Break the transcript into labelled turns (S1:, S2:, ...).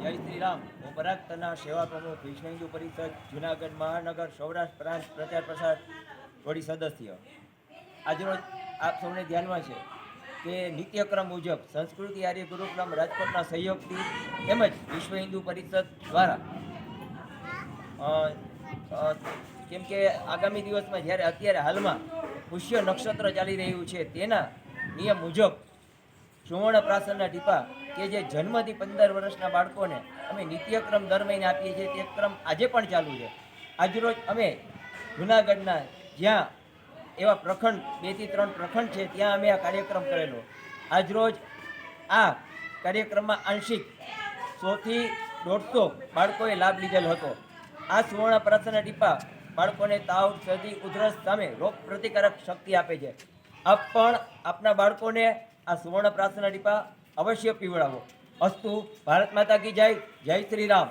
S1: જય શ્રી રામ. હું પરાગ તના સેવા પ્રમુખ વિશ્વ હિન્દુ પરિષદ જુનાગઢ મહાનગર સૌરાષ્ટ્ર પ્રાંત પ્રચાર પ્રસાર વડી સદસ્ય. આજરોજ આપ સૌને ધ્યાનમાં છે કે નિત્યક્રમ મુજબ સંસ્કૃતિ આર્ય ગુરુકુલમ રાજકોટના સહયોગથી તેમજ વિશ્વ હિન્દુ પરિષદ દ્વારા કેમ કે આગામી દિવસમાં જ્યારે અત્યારે હાલમાં પુષ્ય નક્ષત્ર ચાલી રહ્યું છે તેના નિયમ મુજબ સુવર્ણ પ્રાશનના ટીપા કે જે જન્મથી 15 વર્ષના બાળકોને અમે નિત્યક્રમ દર મહિને આપીએ છીએ, તે ક્રમ આજે પણ ચાલુ છે. આજરોજ અમે જુનાગઢના જ્યાં એવા પ્રખંડ 2 થી 3 પ્રખંડ છે ત્યાં અમે આ કાર્યક્રમ કરેલો. આજરોજ આ કાર્યક્રમમાં આંશિક 100 થી 150 બાળકોએ લાભ લીધેલ હતો. આ સુવર્ણ પ્રાશનના ટીપા બાળકોને તાવ, શરદી, ઉધરસ સામે રોગ પ્રતિકારક શક્તિ આપે છે. આપ પણ આપના બાળકોને આ સુવર્ણ પ્રાશનના ટીપા અવશ્ય પીવડાવો. અસ્તુ. ભારત માતા કી જય. જય શ્રી રામ.